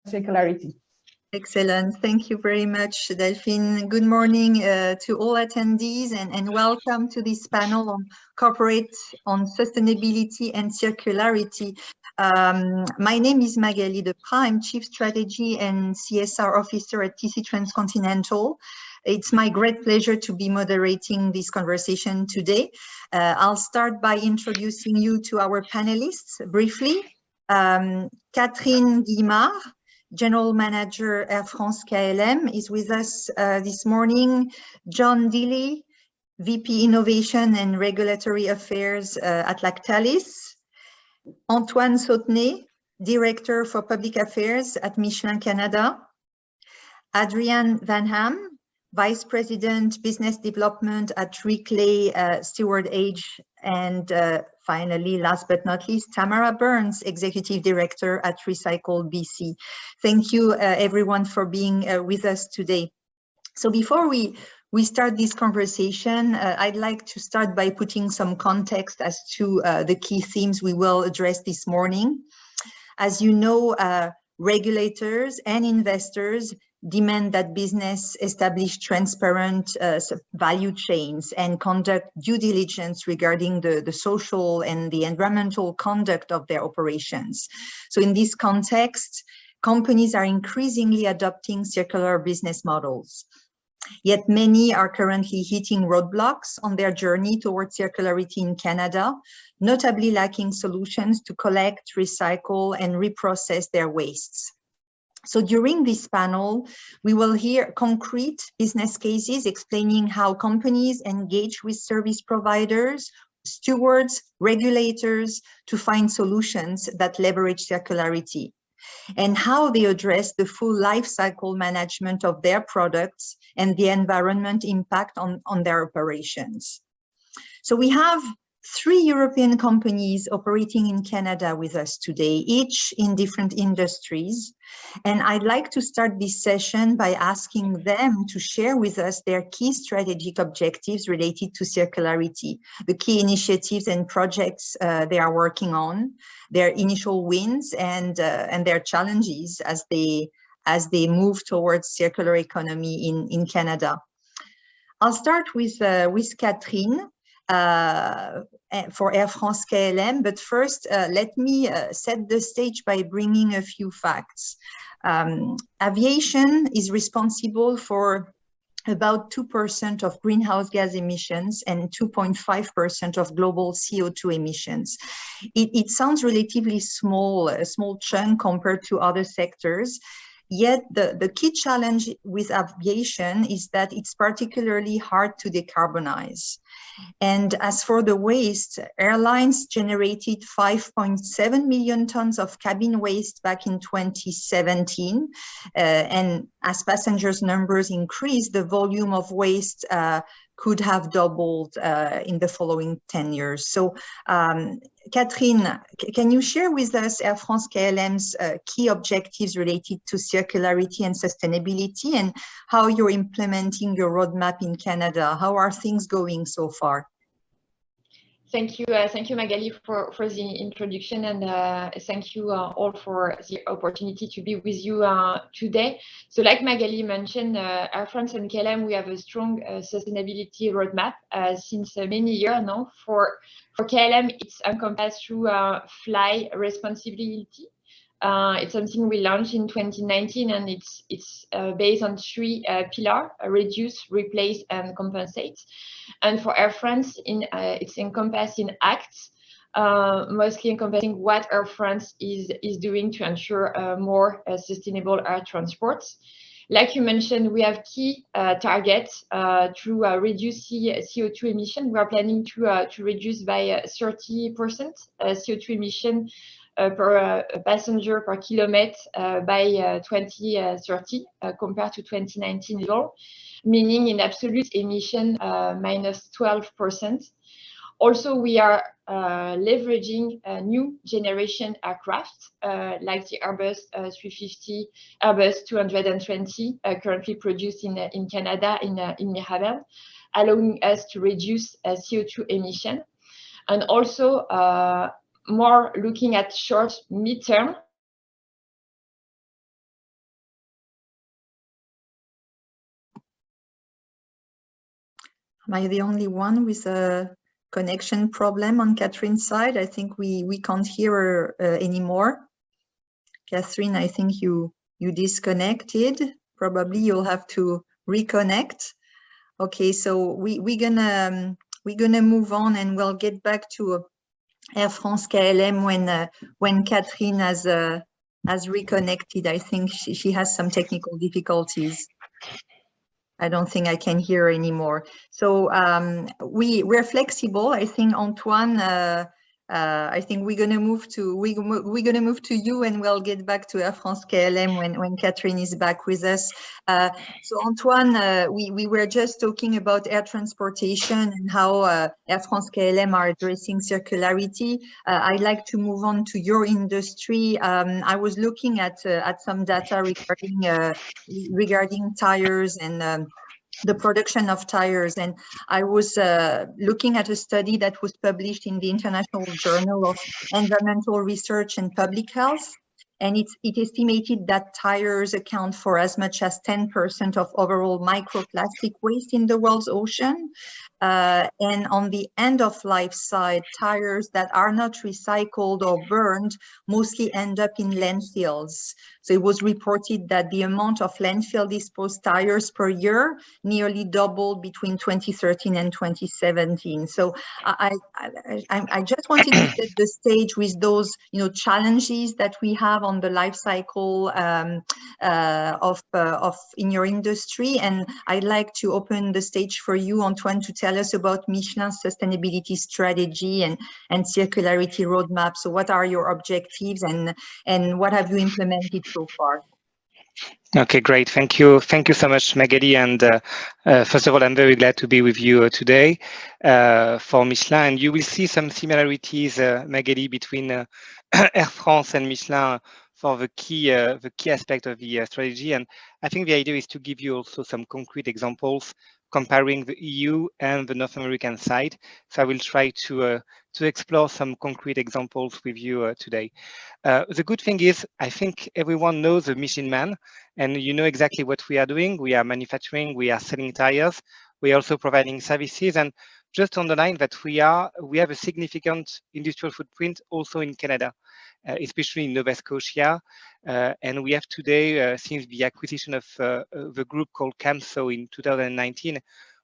circularity. Excellent. Thank you very much, Delphine. Good morning to all attendees and welcome to this panel on corporate on sustainability and circularity. My name is Magali Deprat. I'm Chief Strategy and CSR Officer at TC Transcontinental. It's my great pleasure to be moderating this conversation today. I'll start by introducing you to our panelists briefly. Catherine Guimard, General Manager Air France KLM, is with us this morning. John Dilly, VP Innovation and Regulatory Affairs at Lactalis. Antoine Sautenay, Director for Public Affairs at Michelin Canada. Adrian Van Ham, Vice President Business Development at Rickley Steward Age, and finally, last but not least, Tamara Burns, Executive Director at Recycle BC. Thank you, everyone, for being with us today. So before we start this conversation, I'd like to start by putting some context as to the key themes we will address this morning. As you know, regulators and investors demand that business establish transparent value chains and conduct due diligence regarding the social and the environmental conduct of their operations. So in this context, companies are increasingly adopting circular business models. Yet many are currently hitting roadblocks on their journey towards circularity in Canada, notably lacking solutions to collect, recycle, and reprocess their wastes. So during this panel, we will hear concrete business cases explaining how companies engage with service providers, stewards, regulators to find solutions that leverage circularity, and how they address the full life cycle management of their products and the environment impact on their operations. So we have 3 European companies operating in Canada with us today, each in different industries. And I'd like to start this session by asking them to share with us their key strategic objectives related to circularity, the key initiatives and projects they are working on, their initial wins and their challenges as they move towards circular economy in Canada. I'll start with Catherine. For Air France KLM, but first let me set the stage by bringing a few facts. Aviation is responsible for about 2% of greenhouse gas emissions and 2.5% of global CO2 emissions. It sounds relatively small, a small chunk compared to other sectors. Yet the key challenge with aviation is that it's particularly hard to decarbonize. And as for the waste, airlines generated 5.7 million tons of cabin waste back in 2017. And as passengers' numbers increase, the volume of waste could have doubled in the following 10 years. So, Catherine, can you share with us Air France KLM's key objectives related to circularity and sustainability and how you're implementing your roadmap in Canada? How are things going so far? Thank you, Magali, for the introduction, and thank you all for the opportunity to be with you today. So, like Magali mentioned, Air France and KLM, we have a strong sustainability roadmap since many years now. For KLM, it's encompassed through fly responsibility. It's something we launched in 2019, and it's based on 3 pillars: reduce, replace, and compensate. And for Air France, it's encompassed in acts, mostly encompassing what Air France is doing to ensure more sustainable air transport. Like you mentioned, we have key targets to reduce CO2 emission. We are planning to reduce by 30% CO2 emission per passenger per kilometer by 2030 compared to 2019 level, meaning in absolute emission minus 12%. Also, we are leveraging a new generation aircraft like the Airbus 350, Airbus 220, currently produced in Canada in Mirabel, allowing us to reduce CO2 emission. And also more looking at short, mid-term Am I the only one with a connection problem on Catherine's side? I think we can't hear her anymore. Catherine, I think you disconnected. Probably you'll have to reconnect. Okay, so we're gonna move on, and we'll get back to Air France KLM when Catherine has reconnected. I think she has some technical difficulties. I don't think I can hear her anymore. So we're flexible. I think Antoine. I think we're gonna move to you, and we'll get back to Air France KLM when Catherine is back with us. So Antoine, we were just talking about air transportation and how Air France KLM are addressing circularity. I'd like to move on to your industry. I was looking at some data regarding tires and the production of tires. And I was looking at a study that was published in the International Journal of Environmental Research and Public Health. And it estimated that tires account for as much as 10% of overall microplastic waste in the world's ocean. And on the end of life side, tires that are not recycled or burned mostly end up in landfills. So it was reported that the amount of landfill disposed tires per year nearly doubled between 2013 and 2017. So I just wanted to set the stage with those challenges that we have on the life cycle of in your industry. And I'd like to open the stage for you, Antoine, to tell us about Michelin's sustainability strategy and circularity roadmap. So what are your objectives and what have you implemented so far? Okay, great. Thank you. Thank you so much, Magali. And first of all, I'm very glad to be with you today for Michelin. And you will see some similarities, Magali, between Air France and Michelin for the key aspect of the strategy. And I think the idea is to give you also some concrete examples comparing the EU and the North American side. So I will try to explore some concrete examples with you today. The good thing is, I think everyone knows the Michelin Man, and you know exactly what we are doing. We are manufacturing, we are selling tires, we are also providing services, and just underline that we have a significant industrial footprint also in Canada, especially in Nova Scotia. And we have today, since the acquisition of the group called Camso in 2019,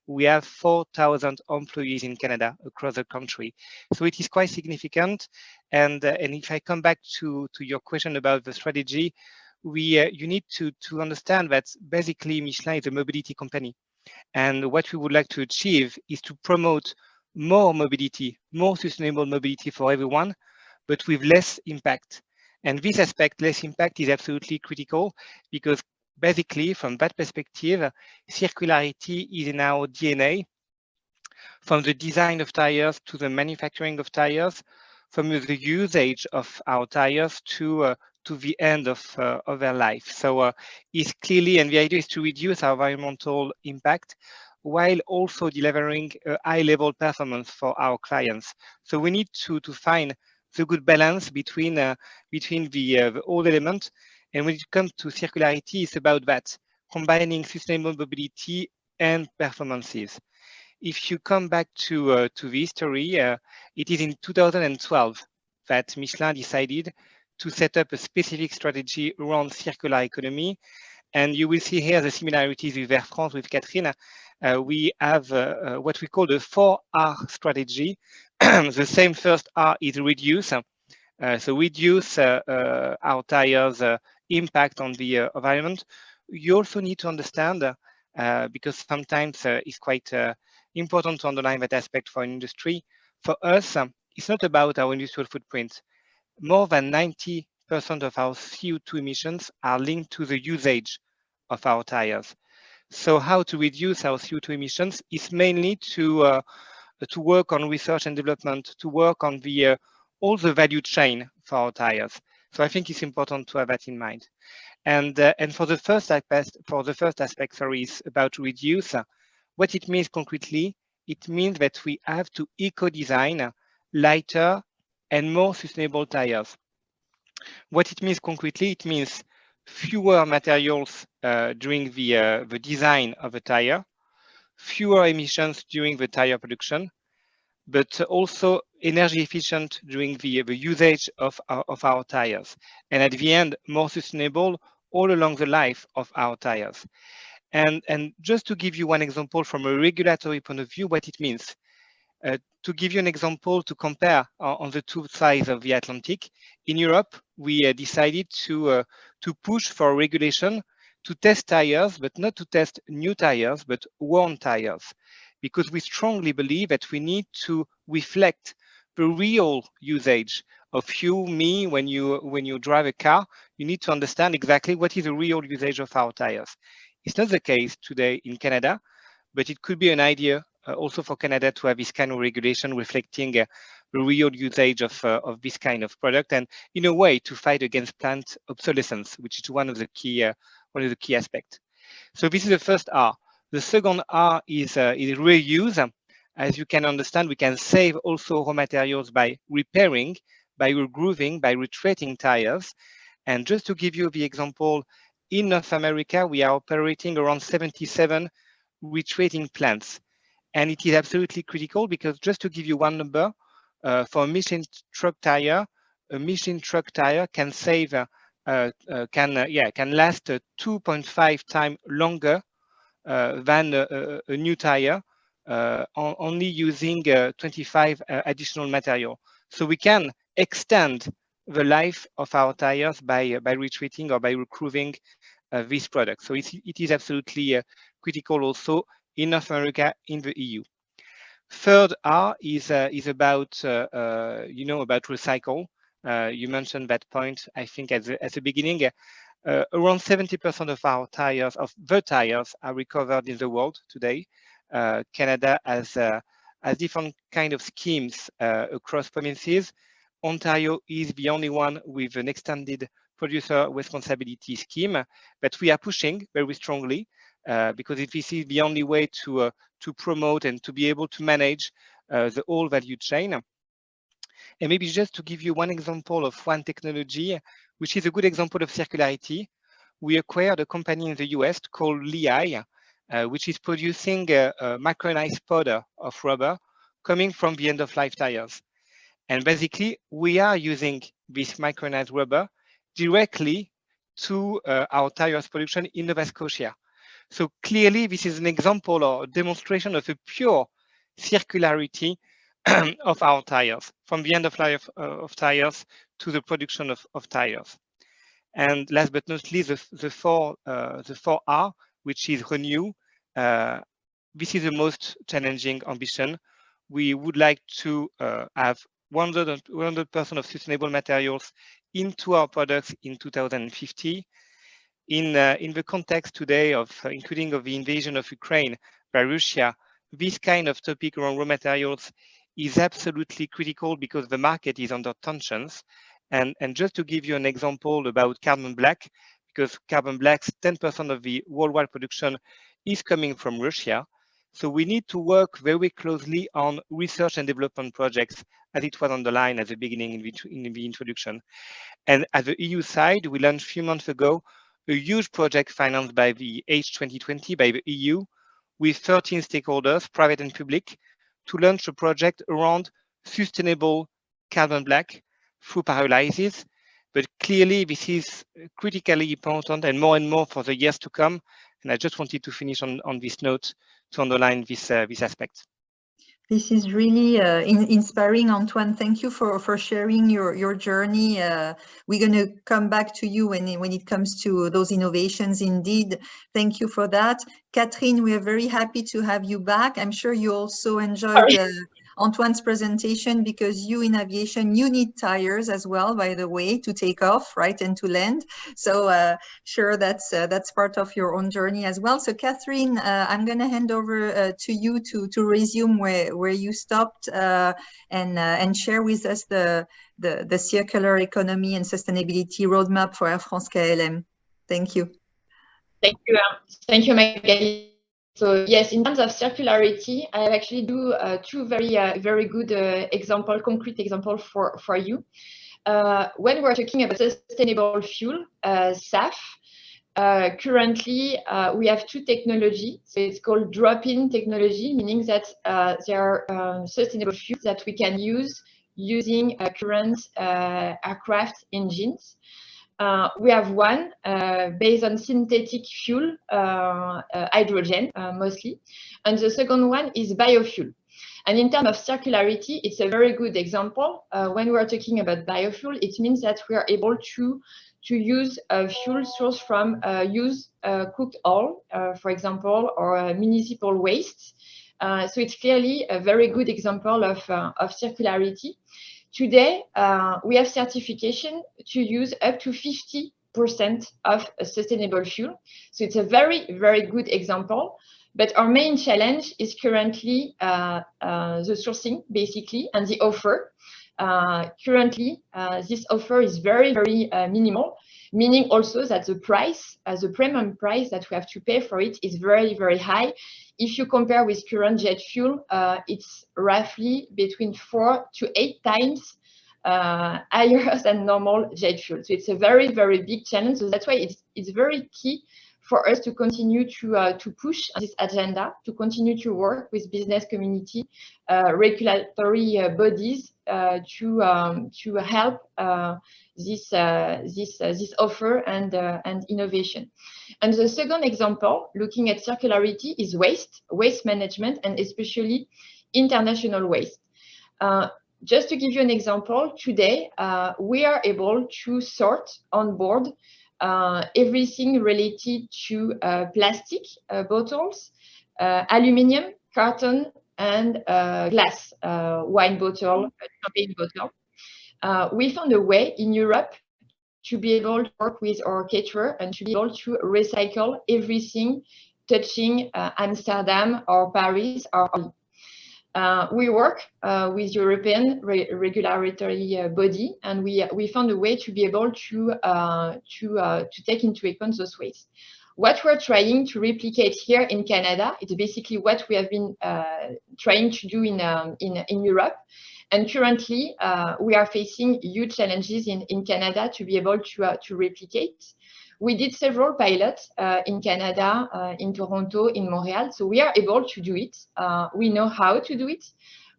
we have 4,000 employees in Canada across the country. So it is quite significant. And if I come back to your question about the strategy, you need to understand that basically Michelin is a mobility company. And what we would like to achieve is to promote more mobility, more sustainable mobility for everyone, but with less impact. And this aspect, less impact, is absolutely critical because basically, from that perspective, circularity is in our DNA, from the design of tires to the manufacturing of tires, from the usage of our tires to the end of their life. So it's clearly, and the idea is to reduce our environmental impact while also delivering a high-level performance for our clients. So we need to find the good balance between the all elements. And when it comes to circularity, it's about that, combining sustainable mobility and performances. If you come back to the history, it is in 2012 that Michelin decided to set up a specific strategy around circular economy. And you will see here the similarities with Air France, with Catherine. We have what we call the 4R strategy. The same first R is reduce. So reduce our tires' impact on the environment. You also need to understand, because sometimes it's quite important to underline that aspect for an industry. For us, it's not about our industrial footprint. More than 90% of our CO2 emissions are linked to the usage of our tires. So how to reduce our CO2 emissions is mainly to work on research and development, to work on all the value chain for our tires. So I think it's important to have that in mind. And for the first aspect, is about reduce. What it means concretely, it means that we have to eco-design lighter and more sustainable tires. What it means concretely, it means fewer materials during the design of a tire, fewer emissions during the tire production, but also energy efficient during the usage of our tires. And at the end, more sustainable all along the life of our tires. And just to give you one example from a regulatory point of view, what it means. To give you an example to compare on the two sides of the Atlantic, in Europe, we decided to push for regulation to test tires, but not to test new tires, but worn tires, because we strongly believe that we need to reflect the real usage of you, me, when you drive a car. You need to understand exactly what is the real usage of our tires. It's not the case today in Canada, but it could be an idea also for Canada to have this kind of regulation reflecting the real usage of this kind of product, and in a way to fight against plant obsolescence, which is one of the key aspects. So this is the first R. The second R is reuse. As you can understand, we can save also raw materials by repairing, by regrooving, by retreading tires. And just to give you the example, in North America, we are operating around 77 retreading plants. And it is absolutely critical because, just to give you one number, for a Michelin truck tire, a Michelin truck tire can save, can last 2.5 times longer than a new tire, only using 25 additional material. So we can extend the life of our tires by retreating or by regrooving this product. So it is absolutely critical also in North America, in the EU. Third R is about about recycle. You mentioned that point, I think, at the beginning. Around 70% of our tires, of the tires, are recovered in the world today. Canada has different kind of schemes across provinces. Ontario is the only one with an extended producer responsibility scheme that we are pushing very strongly, because this is the only way to promote and to be able to manage the whole value chain. And maybe just to give you one example of one technology, which is a good example of circularity, we acquired a company in the US called Lehigh, which is producing a micronized powder of rubber coming from the end-of-life tires. And basically, we are using this micronized rubber directly to our tires production in Nova Scotia. So clearly, this is an example or a demonstration of a pure circularity of our tires, from the end of life of tires to the production of tires. And last but not least, the 4R, which is renew. This is the most challenging ambition. We would like to have 100% of sustainable materials into our products in 2050. In the context today of including of the invasion of Ukraine by Russia, this kind of topic around raw materials is absolutely critical because the market is under tensions. And just to give you an example about carbon black, because carbon black's 10% of the worldwide production is coming from Russia. So we need to work very closely on research and development projects, as it was underlined at the beginning in the introduction. And at the EU side, we launched a few months ago a huge project financed by the H2020, by the EU, with 13 stakeholders, private and public, to launch a project around sustainable carbon black through pyrolysis. But clearly, this is critically important and more for the years to come. And I just wanted to finish on this note to underline this aspect. This is really inspiring, Antoine. Thank you for sharing your journey. We're going to come back to you when it comes to those innovations. Indeed, thank you for that. Catherine, we are very happy to have you back. I'm sure you also enjoyed Antoine's presentation, because you in aviation, you need tires as well, by the way, to take off, right, and to land. So sure, that's part of your own journey as well. So Catherine, I'm going to hand over to you to resume where you stopped and share with us the circular economy and sustainability roadmap for Air France-KLM. Thank you. Thank you, Magali. So yes, in terms of circularity, I actually do two very good concrete example for you. When we're talking about sustainable fuel, SAF, currently we have two technologies. So it's called drop-in technology, meaning that there are sustainable fuels that we can use using current aircraft engines. We have one based on synthetic fuel, hydrogen mostly, and the second one is biofuel. And in terms of circularity, it's a very good example. When we are talking about biofuel, it means that we are able to use fuel source from used cooked oil, for example, or municipal waste. So it's clearly a very good example of circularity. Today, we have certification to use up to 50% of a sustainable fuel. So it's a very, very good example. But our main challenge is currently the sourcing, basically, and the offer. Currently, this offer is very, very minimal, meaning also that the price, the premium price that we have to pay for it is very, very high. If you compare with current jet fuel, it's roughly between 4 to 8 times higher than normal jet fuel. So it's a very, very big challenge. So that's why it's very key for us to continue to push this agenda, to continue to work with business community, regulatory bodies to help this offer and innovation. And the second example, looking at circularity, is waste management, and especially international waste. Just to give you an example, today we are able to sort on board everything related to plastic bottles, aluminium, carton, and glass, wine bottle, champagne bottle. We found a way in Europe to be able to work with our caterer and to be able to recycle everything touching Amsterdam or Paris or we work with European regulatory body, and we found a way to be able to take into account those wastes. What we're trying to replicate here in Canada, it's basically what we have been trying to do in Europe. And currently, we are facing huge challenges in Canada to be able to replicate. We did several pilots in Canada, in Toronto, in Montreal. So we are able to do it. We know how to do it.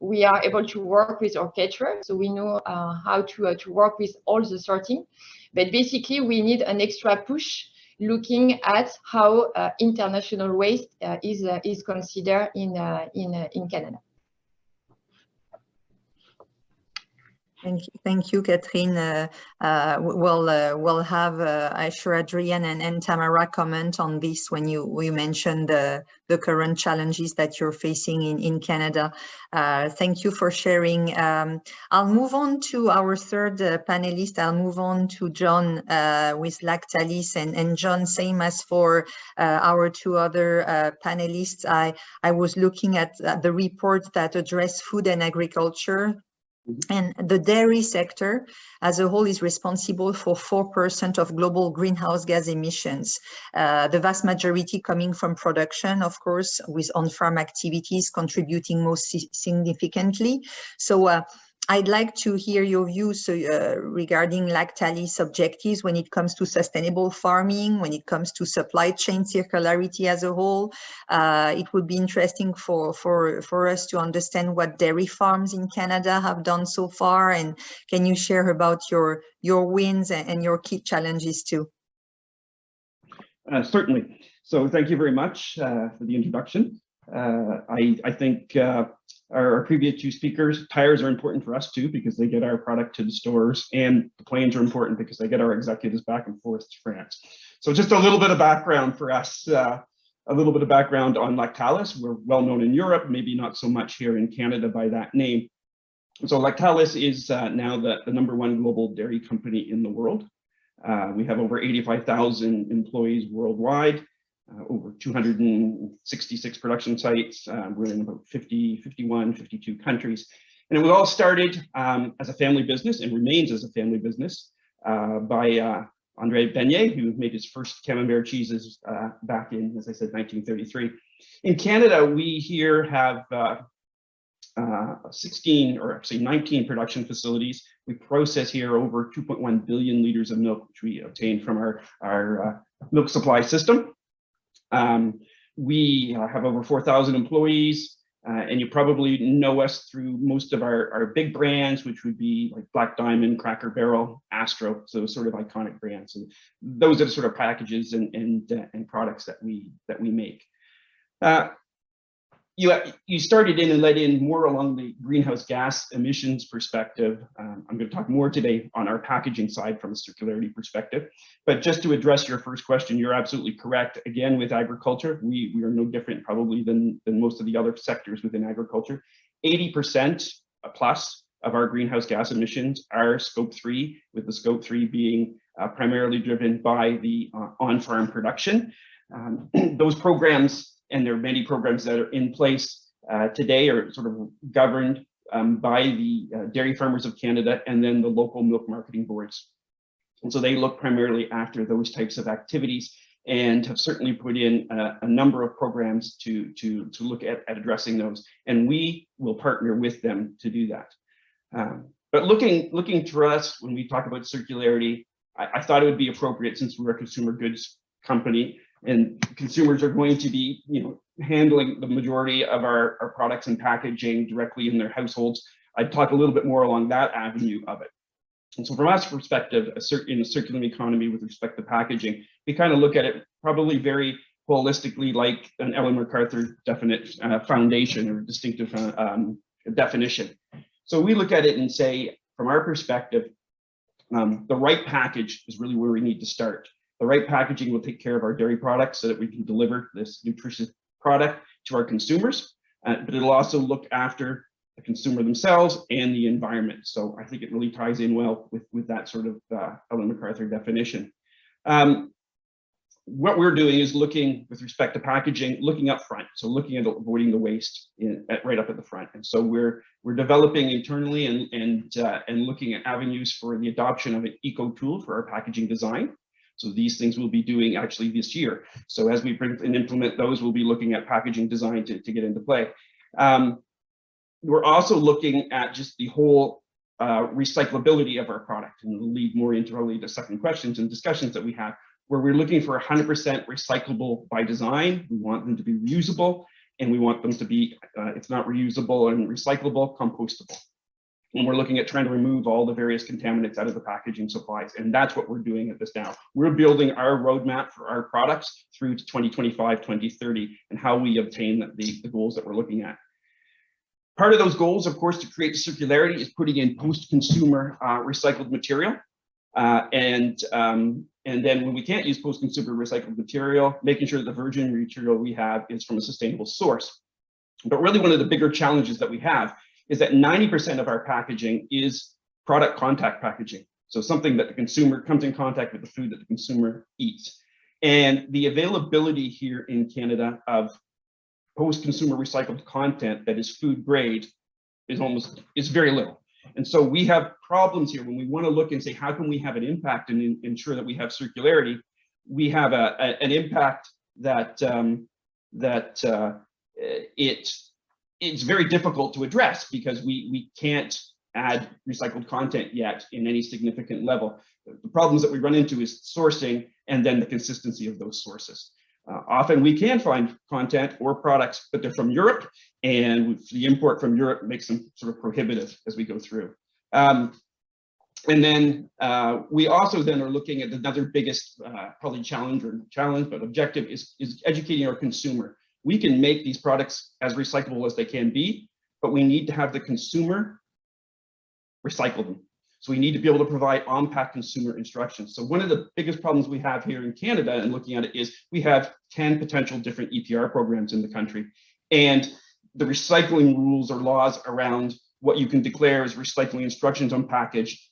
We are able to work with our caterer. So we know how to work with all the sorting. But basically, we need an extra push looking at how international waste is considered in Canada. Thank you, Catherine. We'll have, I'm sure, Adrian and Tamara comment on this when you mentioned the current challenges that you're facing in Canada. Thank you for sharing. I'll move on to our third panelist. I'll move on to John with Lactalis, and John, same as for our two other panelists. I was looking at the report that addressed food and agriculture. And the dairy sector as a whole is responsible for 4% of global greenhouse gas emissions. The vast majority coming from production, of course, with on-farm activities contributing most significantly. So I'd like to hear your views regarding Lactalis objectives when it comes to sustainable farming, when it comes to supply chain circularity as a whole. It would be interesting for us to understand what dairy farms in Canada have done so far, and can you share about your wins and your key challenges too? Certainly. So thank you very much for the introduction. I think our previous two speakers, tires are important for us too, because they get our product to the stores, and the planes are important because they get our executives back and forth to France. So just a little bit of background for us, a little bit of background on Lactalis. We're well known in Europe, maybe not so much here in Canada by that name. So Lactalis is now the #1 global dairy company in the world. We have over 85,000 employees worldwide. Over 266 production sites. We're in about 52 countries. And it was all started as a family business, and remains as a family business by André Beignet, who made his first camembert cheeses back in, as I said, 1933. In Canada, we here have 16 or actually 19 production facilities. We process here over 2.1 billion liters of milk, which we obtain from our milk supply system. We have over 4,000 employees, and you probably know us through most of our big brands, which would be like Black Diamond, Cracker Barrel, Astro, so sort of iconic brands. And those are the sort of packages and products that we make. You started in and led in more along the greenhouse gas emissions perspective. I'm going to talk more today on our packaging side from a circularity perspective. But just to address your first question, you're absolutely correct. Again, with agriculture, we are no different probably than most of the other sectors within agriculture. 80% plus of our greenhouse gas emissions are scope 3, with the scope 3 being primarily driven by the on-farm production. Those programs, and there are many programs that are in place today, are sort of governed by the Dairy Farmers of Canada and then the local milk marketing boards. And so they look primarily after those types of activities and have certainly put in a number of programs to look at addressing those. And we will partner with them to do that. But looking to us, when we talk about circularity, I thought it would be appropriate, since we're a consumer goods company, and consumers are going to be, handling the majority of our products and packaging directly in their households. I'd talk a little bit more along that avenue of it. And so from our perspective, in the circular economy with respect to packaging, we kind of look at it probably very holistically, like an Ellen MacArthur definite foundation or distinctive definition. So we look at it and say, from our perspective, the right package is really where we need to start. The right packaging will take care of our dairy products so that we can deliver this nutritious product to our consumers, but it'll also look after the consumer themselves and the environment. So I think it really ties in well with that sort of Ellen MacArthur definition. What we're doing is looking, with respect to packaging, looking up front. So looking at avoiding the waste right up at the front. And so we're developing internally and looking at avenues for the adoption of an eco tool for our packaging design. So these things we'll be doing actually this year. So as we bring and implement those, we'll be looking at packaging design to get into play. We're also looking at just the whole recyclability of our product, and we'll lead more into probably the second questions and discussions that we have, where we're looking for 100% recyclable by design. We want them to be reusable, and we want them to be, if not reusable and recyclable, compostable. And we're looking at trying to remove all the various contaminants out of the packaging supplies. And that's what we're doing at this now. We're building our roadmap for our products through to 2025, 2030, and how we obtain the goals that we're looking at. Part of those goals, of course, to create circularity is putting in post-consumer recycled material. And then when we can't use post-consumer recycled material, making sure that the virgin material we have is from a sustainable source. But really one of the bigger challenges that we have is that 90% of our packaging is product contact packaging. So something that the consumer comes in contact with the food that the consumer eats. And the availability here in Canada of post-consumer recycled content that is food grade is very little. And so we have problems here when we want to look and say, how can we have an impact and ensure that we have circularity? We have an impact that it's very difficult to address because we can't add recycled content yet in any significant level. The problems that we run into is sourcing and then the consistency of those sources. Often we can find content or products, but they're from Europe, and the import from Europe makes them sort of prohibitive as we go through. And then we also then are looking at another biggest probably challenge, but objective is educating our consumer. We can make these products as recyclable as they can be, but we need to have the consumer recycle them. So we need to be able to provide on-pack consumer instructions. So one of the biggest problems we have here in Canada and looking at it is we have 10 potential different EPR programs in the country. And the recycling rules or laws around what you can declare as recycling instructions on package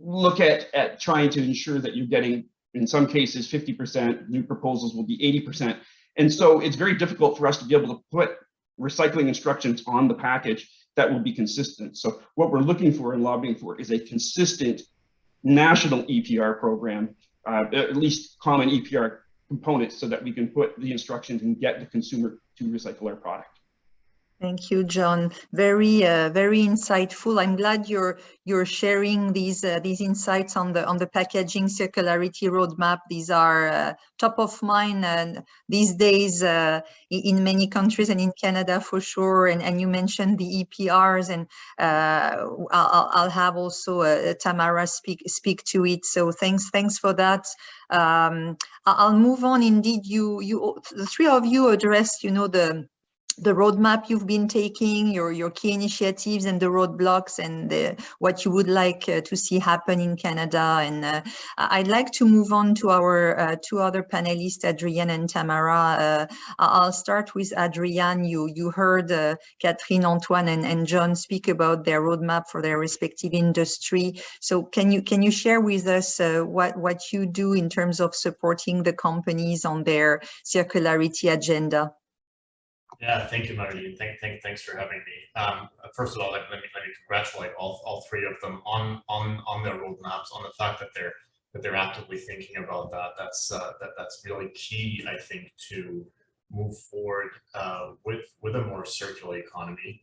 look at trying to ensure that you're getting, in some cases, 50%, new proposals will be 80%. And so it's very difficult for us to be able to put recycling instructions on the package that will be consistent. So what we're looking for and lobbying for is a consistent national EPR program, at least common EPR components, so that we can put the instructions and get the consumer to recycle our product. Thank you, John. Very, very insightful. I'm glad you're sharing these insights on the packaging circularity roadmap. These are top of mind these days in many countries and in Canada for sure. And you mentioned the EPRs, and I'll have also Tamara speak to it. So thanks for that. I'll move on. Indeed, the three of you addressed, the roadmap you've been taking, your key initiatives and the roadblocks, and what you would like to see happen in Canada. And I'd like to move on to our two other panelists, Adrienne and Tamara. I'll start with Adrienne. You heard Catherine, Antoine, and John speak about their roadmap for their respective industry. So can you share with us what you do in terms of supporting the companies on their circularity agenda? Yeah, thank you, Marie. Thanks for having me. First of all, let me congratulate all three of them on their roadmaps, on the fact that they're actively thinking about that. That's really key, I think, to move forward with a more circular economy,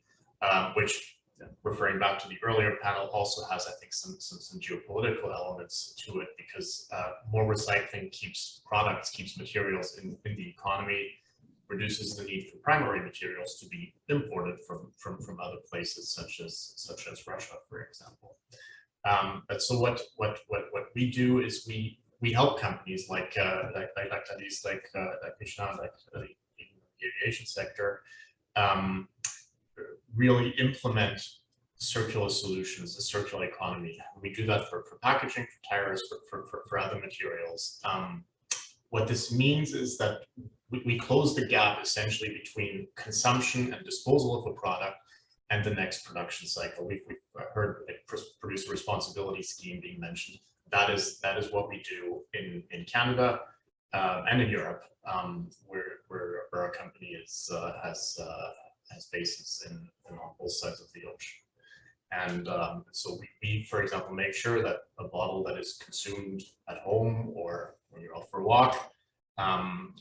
which, referring back to the earlier panel, also has, I think, some geopolitical elements to it, because more recycling keeps materials in the economy, reduces the need for primary materials to be imported from other places, such as Russia, for example. But so what we do is we help companies like Tadis, like Michelin, like the aviation sector, really implement circular solutions, the circular economy. We do that for packaging, for tires, for other materials. What this means is that we close the gap essentially between consumption and disposal of a product and the next production cycle. We've heard a producer responsibility scheme being mentioned. That is what we do in Canada and in Europe, where our company has bases on both sides of the ocean. And so we, for example, make sure that a bottle that is consumed at home or when you're out for a walk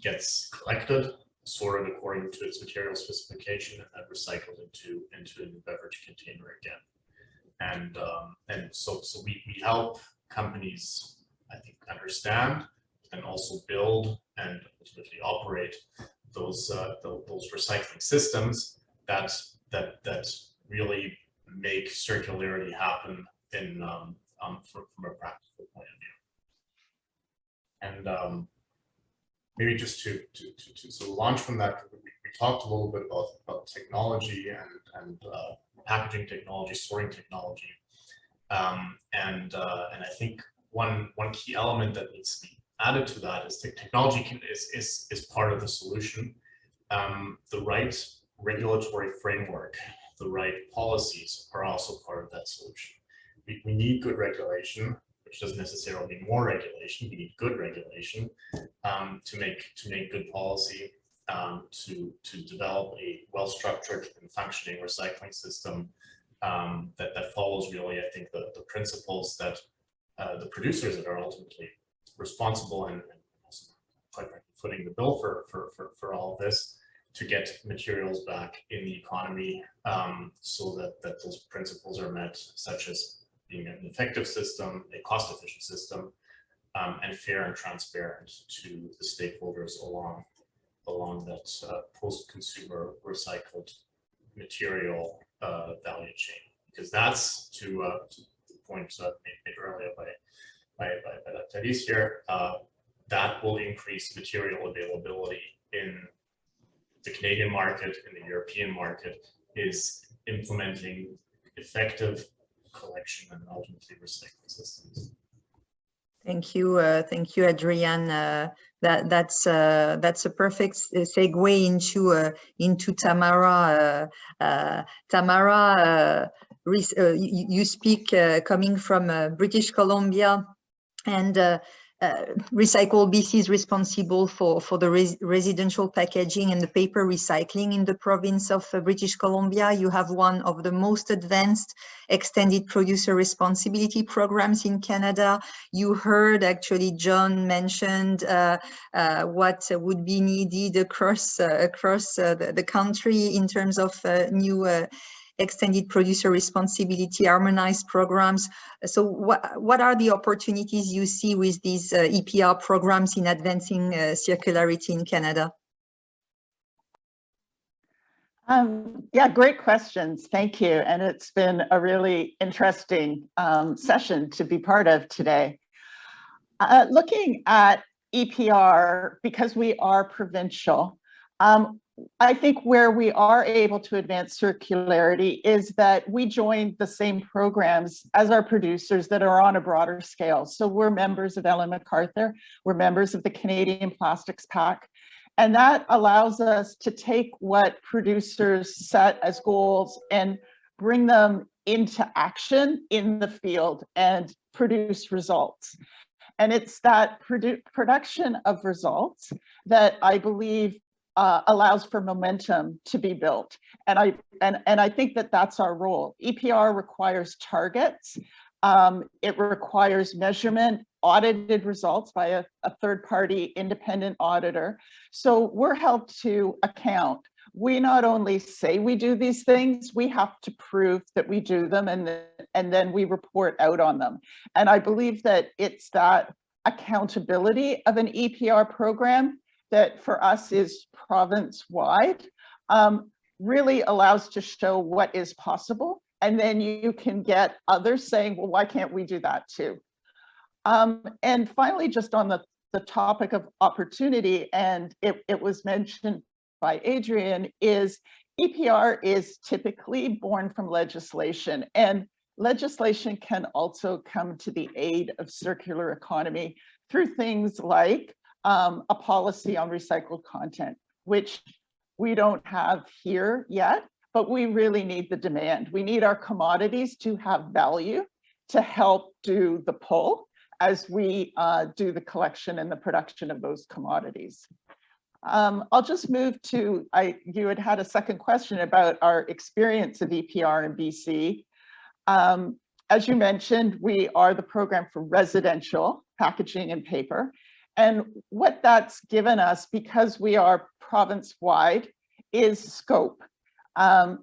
gets collected, sorted according to its material specification, and then recycled into a new beverage container again. And so we help companies, I think, understand and also build and ultimately operate those recycling systems that really make circularity happen from a practical point of view. And maybe just to launch from that, we talked a little bit about technology and packaging technology, sorting technology, and I think one key element that needs to be added to that is that technology is part of the solution. The right regulatory framework, the right policies are also part of that solution. We need good regulation, which doesn't necessarily mean more regulation. We need good regulation to make good policy, to develop a well-structured and functioning recycling system that follows really, I think, the principles that the producers that are ultimately responsible and also, quite frankly, footing the bill for all of this, to get materials back in the economy, so that those principles are met, such as being an effective system, a cost-efficient system, and fair and transparent to the stakeholders along that post-consumer recycled material value chain. Because that's to the point made earlier by Tadis here, that will increase material availability in the Canadian market, in the European market, is implementing effective collection and ultimately recycling systems. Thank you, Adrienne. That's a perfect segue into Tamara. Tamara, you speak coming from British Columbia, and Recycle BC is responsible for the residential packaging and the paper recycling in the province of British Columbia. You have one of the most advanced extended producer responsibility programs in Canada. You heard actually John mentioned what would be needed across the country in terms of new extended producer responsibility, harmonized programs. So what are the opportunities you see with these EPR programs in advancing circularity in Canada? Yeah, great questions. Thank you. And it's been a really interesting session to be part of today. Looking at EPR, because we are provincial, I think where we are able to advance circularity is that we join the same programs as our producers that are on a broader scale. So we're members of Ellen MacArthur, we're members of the Canadian Plastics Pact, and that allows us to take what producers set as goals and bring them into action in the field and produce results. And it's that production of results that I believe allows for momentum to be built. And I think that that's our role. EPR requires targets. It requires measurement, audited results by a third-party independent auditor. So we're held to account. We not only say we do these things, we have to prove that we do them, and then we report out on them. And I believe that it's that accountability of an EPR program that for us is province-wide, really allows to show what is possible. And then you can get others saying, well, why can't we do that too? And finally, just on the topic of opportunity, and it was mentioned by Adrian, is EPR is typically born from legislation, and legislation can also come to the aid of circular economy through things like a policy on recycled content, which we don't have here yet, but we really need the demand. We need our commodities to have value to help do the pull as we do the collection and the production of those commodities. I'll just move to, you had a second question about our experience of EPR in BC. As you mentioned, we are the program for residential packaging and paper. And what that's given us, because we are province-wide, is scope.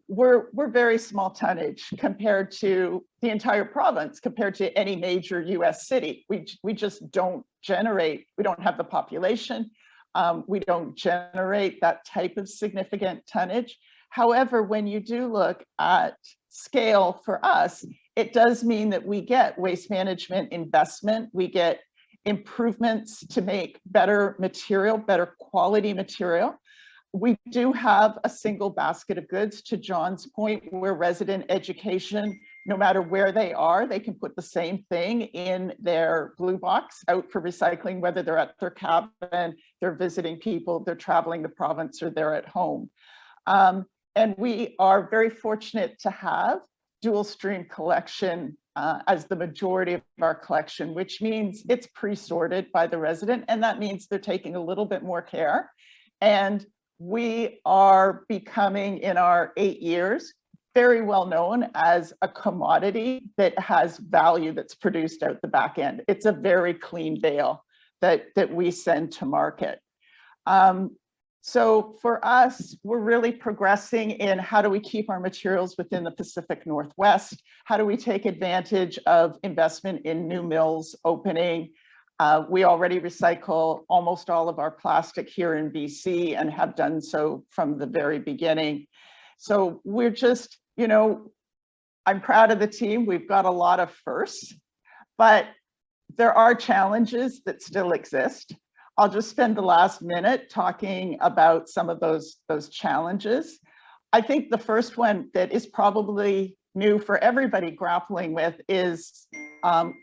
We're very small tonnage compared to the entire province, compared to any major US city. We just don't generate, we don't have the population. We don't generate that type of significant tonnage. However, when you do look at scale for us, it does mean that we get waste management investment, we get improvements to make better material, better quality material. We do have a single basket of goods, to John's point, where resident education, no matter where they are, they can put the same thing in their blue box out for recycling, whether they're at their cabin, they're visiting people, they're traveling the province, or they're at home. And we are very fortunate to have dual stream collection as the majority of our collection, which means it's pre-sorted by the resident, and that means they're taking a little bit more care. And we are becoming, in our 8 years, very well known as a commodity that has value that's produced out the back end. It's a very clean bale that we send to market. So for us, we're really progressing in how do we keep our materials within the Pacific Northwest? How do we take advantage of investment in new mills opening? We already recycle almost all of our plastic here in BC and have done so from the very beginning. So we're just, I'm proud of the team. We've got a lot of firsts, but there are challenges that still exist. I'll just spend the last minute talking about some of those challenges. I think the first one that is probably new for everybody grappling with is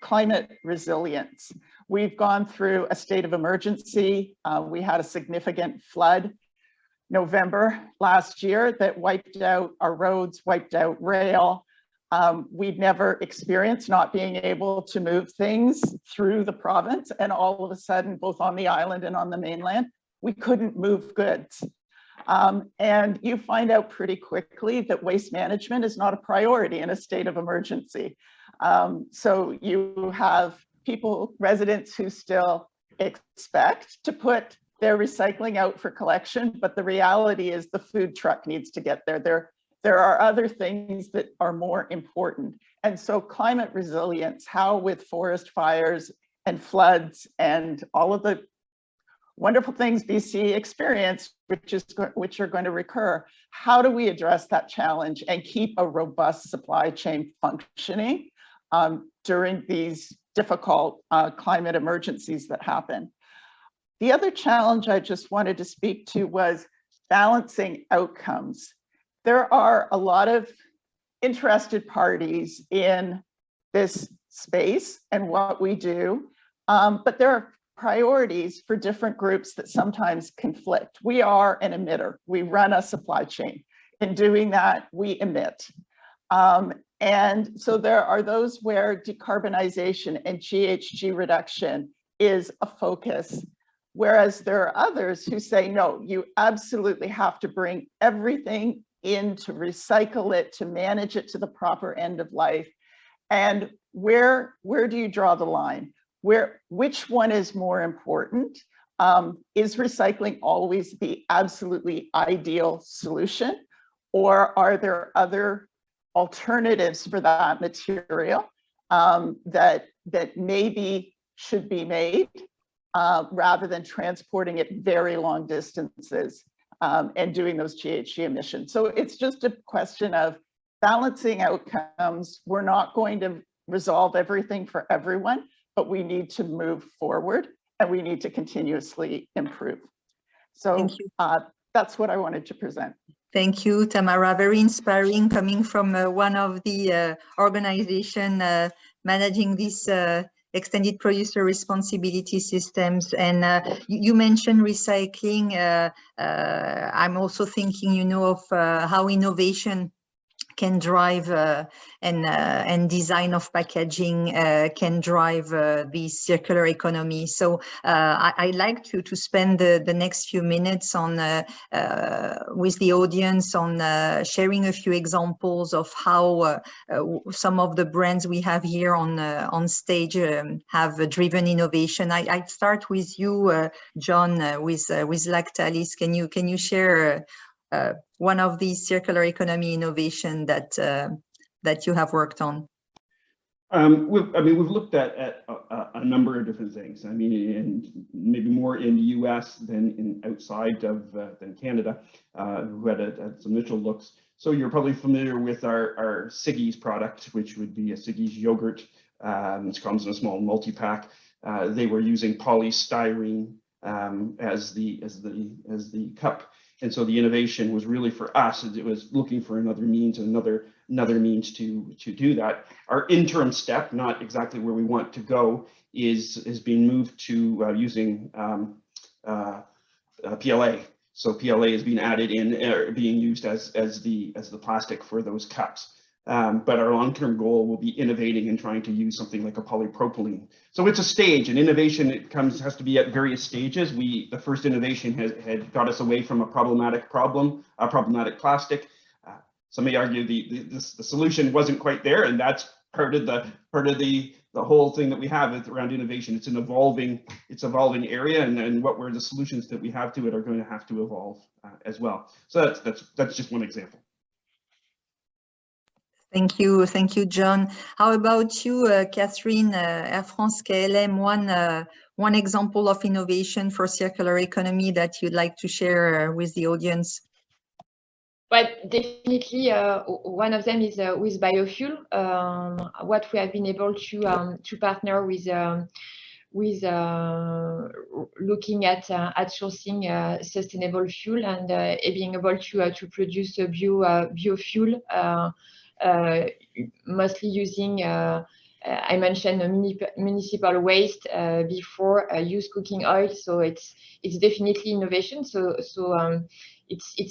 climate resilience. We've gone through a state of emergency. We had a significant flood November last year that wiped out our roads, wiped out rail. We'd never experienced not being able to move things through the province, and all of a sudden, both on the island and on the mainland, we couldn't move goods. And you find out pretty quickly that waste management is not a priority in a state of emergency. So you have people, residents who still expect to put their recycling out for collection, but the reality is the food truck needs to get there. There are other things that are more important. And so climate resilience, how with forest fires and floods and all of the wonderful things BC experienced, which are going to recur, how do we address that challenge and keep a robust supply chain functioning during these difficult climate emergencies that happen? The other challenge I just wanted to speak to was balancing outcomes. There are a lot of interested parties in this space and what we do, but there are priorities for different groups that sometimes conflict. We are an emitter. We run a supply chain. In doing that, we emit. And so there are those where decarbonization and GHG reduction is a focus, whereas there are others who say, no, you absolutely have to bring everything in to recycle it, to manage it to the proper end of life. And where do you draw the line? Which one is more important? Is recycling always the absolutely ideal solution? Or are there other alternatives for that material that maybe should be made rather than transporting it very long distances and doing those GHG emissions? So it's just a question of balancing outcomes. We're not going to resolve everything for everyone, but we need to move forward and we need to continuously improve. So that's what I wanted to present. Thank you, Tamara. Very inspiring, coming from one of the organization managing this extended producer responsibility systems. And you mentioned recycling. I'm also thinking, of how innovation can drive and design of packaging can drive the circular economy. So I like to spend the next few minutes on with the audience on sharing a few examples of how some of the brands we have here on stage have driven innovation. I start with you, John, with Lactalis. Can you share one of these circular economy innovation that you have worked on? We've looked at a number of different things. And maybe more in the US than outside of than Canada, who had some initial looks. So you're probably familiar with our Siggy's product, which would be a Siggy's yogurt. It comes in a small multi-pack. They were using polystyrene as the cup. And so the innovation was really for us, it was looking for another means to do that. Our interim step, not exactly where we want to go, is being moved to using PLA. So PLA is being added in, being used as the plastic for those cups. But our long-term goal will be innovating and trying to use something like a polypropylene. So it's a stage, and innovation has to be at various stages. The first innovation had got us away from a problematic plastic. Some may argue the solution wasn't quite there, and that's part of the whole thing that we have around innovation. It's an evolving area, and what were the solutions that we have to it are going to have to evolve as well. So that's just one example. Thank you, John. How about you, Catherine? Air France KLM, one example of innovation for circular economy that you'd like to share with the audience? But definitely, one of them is with biofuel. What we have been able to partner with looking at sourcing sustainable fuel and being able to produce a biofuel. Mostly using, I mentioned municipal waste before, used cooking oil. So it's definitely innovation. So it's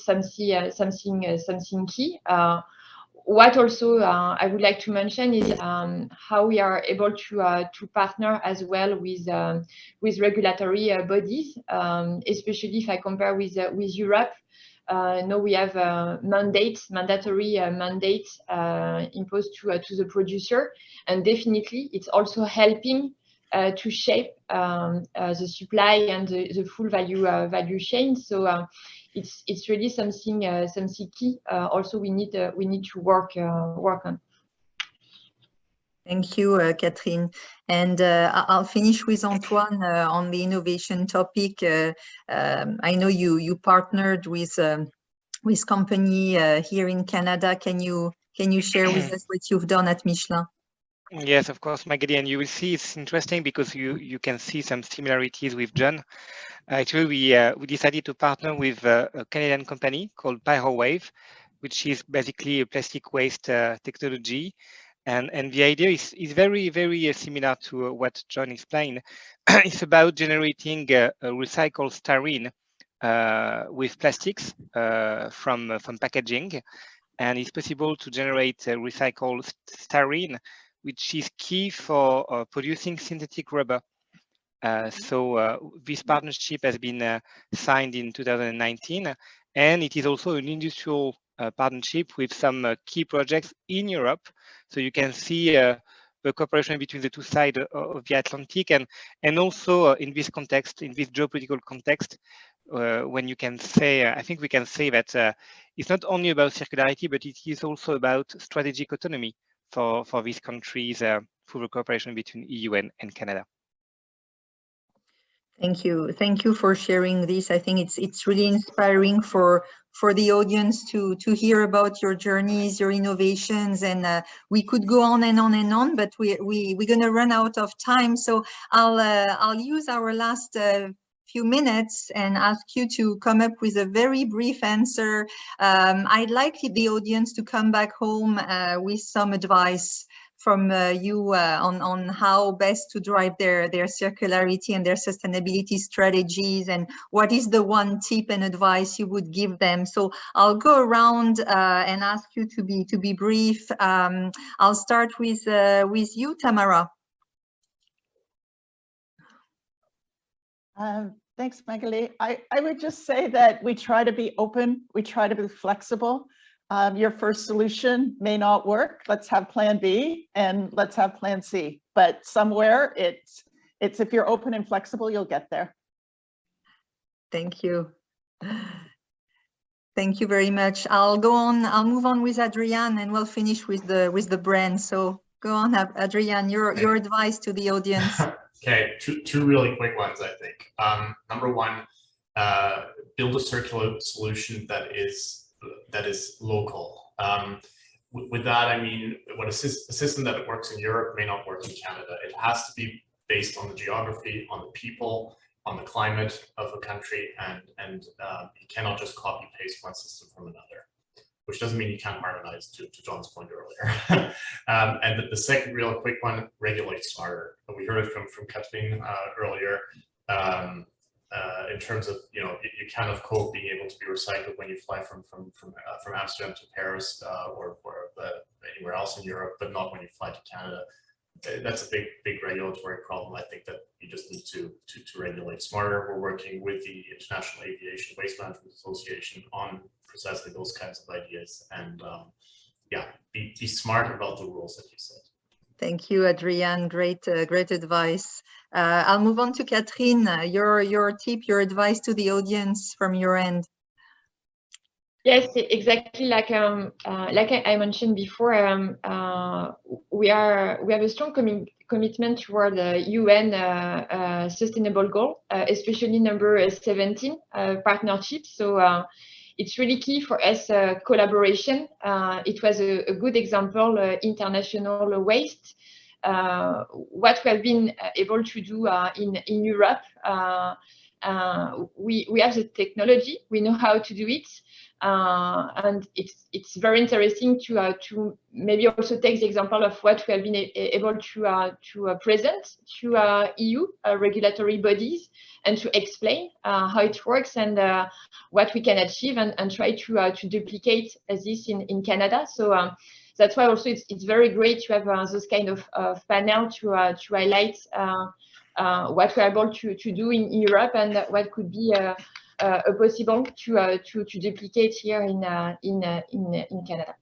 something key. what also I would like to mention is how we are able to partner as well with regulatory bodies, especially if I compare with Europe. Now we have mandatory mandate imposed to the producer, and definitely it's also helping to shape the supply and the full value chain. So it's really something key. Also, we need to work on. Thank you, Catherine. And I'll finish with Antoine on the innovation topic. I know you partnered with company here in Canada. Can you share with us what you've done at Michelin? Yes, of course, Magali, and you will see it's interesting because you can see some similarities with John. Actually, we decided to partner with a Canadian company called PyroWave, which is basically a plastic waste technology. And the idea is very, very similar to what John explained. It's about generating a recycled styrene with plastics from packaging. And it's possible to generate recycled styrene, which is key for producing synthetic rubber. So this partnership has been signed in 2019, and it is also an industrial partnership with some key projects in Europe. So you can see the cooperation between the two sides of the Atlantic, and also in this context, in this geopolitical context, when you can say, I think we can say that it's not only about circularity, but it is also about strategic autonomy for these countries through the cooperation between EU and Canada. Thank you for sharing this. I think it's really inspiring for the audience to hear about your journeys, your innovations, and we could go on and on and on, but we're gonna run out of time. So I'll use our last few minutes and ask you to come up with a very brief answer. I'd like the audience to come back home with some advice from you on how best to drive their circularity and their sustainability strategies, and what is the one tip and advice you would give them. So I'll go around and ask you to be brief. I'll start with you, Tamara. Thanks, Magali. I would just say that we try to be open, we try to be flexible. Your first solution may not work. Let's have plan B and let's have plan C. But somewhere it's if you're open and flexible, you'll get there. Thank you. Thank you very much. I'll move on with Adrienne, and we'll finish with the brand. So go on, Adrienne, your advice to the audience. Okay, two really quick ones, I think. Number one, build a circular solution that is local. With that, I mean, a system that works in Europe may not work in Canada. It has to be based on the geography, on the people, on the climate of a country, and you cannot just copy paste one system from another, which doesn't mean you can't harmonize, to John's point earlier. And the second real quick one, regulate smarter. We heard it from Catherine earlier. In terms of, you kind of cope being able to be recycled when you fly from Amsterdam to Paris or anywhere else in Europe, but not when you fly to Canada. That's a big regulatory problem. I think that you just need to regulate smarter. We're working with the International Aviation Waste Management Association on precisely those kinds of ideas, and yeah, be smart about the rules that you said. Thank you, Adrienne. Great advice. I'll move on to Catherine. Your tip, your advice to the audience from your end. Yes, exactly. Like I mentioned before, we have a strong commitment toward the UN sustainable goal, especially number 17, partnership. So it's really key for us collaboration. It was a good example, international waste. What we have been able to do in Europe, we have the technology, we know how to do it. And it's very interesting to maybe also take the example of what we have been able to present to EU regulatory bodies and to explain how it works and what we can achieve and try to duplicate this in Canada. So that's why also it's very great to have those kind of panel to highlight what we're able to do in Europe and what could be possible to duplicate here in Canada.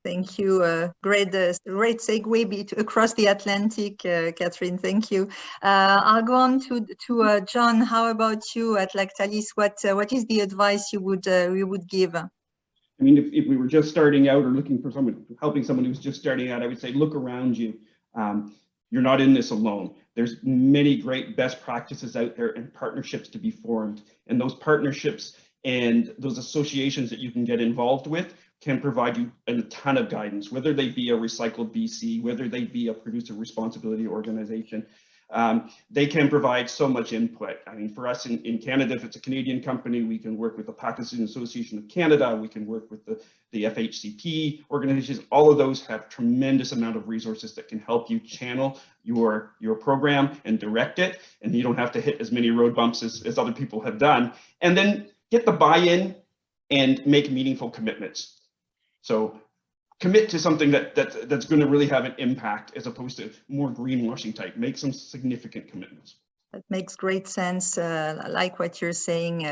Thank you. Great segue across the Atlantic, Catherine. Thank you. I'll go on to John. How about you at Lactalis? What is the advice you would give? I mean, if we were just starting out or looking for someone, helping someone who's just starting out, I would say look around you. You're not in this alone. There's many great best practices out there and partnerships to be formed. And those partnerships and those associations that you can get involved with can provide you a ton of guidance, whether they be a Recycled BC, whether they be a producer responsibility organization. They can provide so much input. I mean, for us in Canada, if it's a Canadian company, we can work with the Packaging Association of Canada, we can work with the FHCP organizations. All of those have tremendous amount of resources that can help you channel your program and direct it, and you don't have to hit as many road bumps as other people have done. And then get the buy-in and make meaningful commitments. So commit to something that's going to really have an impact as opposed to more greenwashing type. Make some significant commitments. That makes great sense. I like what you're saying.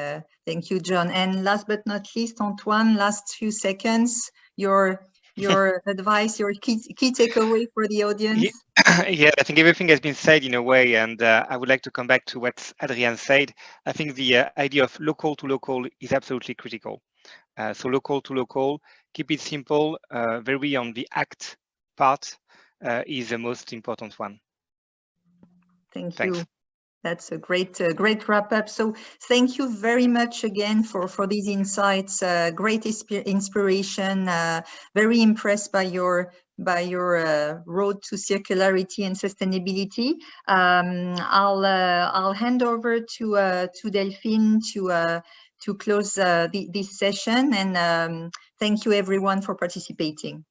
Thank you, John. And last but not least, Antoine, last few seconds, your advice, your key takeaway for the audience. Yeah, I think everything has been said in a way, and I would like to come back to what Adrian said. I think the idea of local to local is absolutely critical. So local to local, keep it simple, very on the act part is the most important one. Thanks. Thanks. That's a great wrap up. So thank you very much again for these insights. Great inspiration. Very impressed by your road to circularity and sustainability. I'll hand over to Delphine to close this session, and thank you everyone for participating.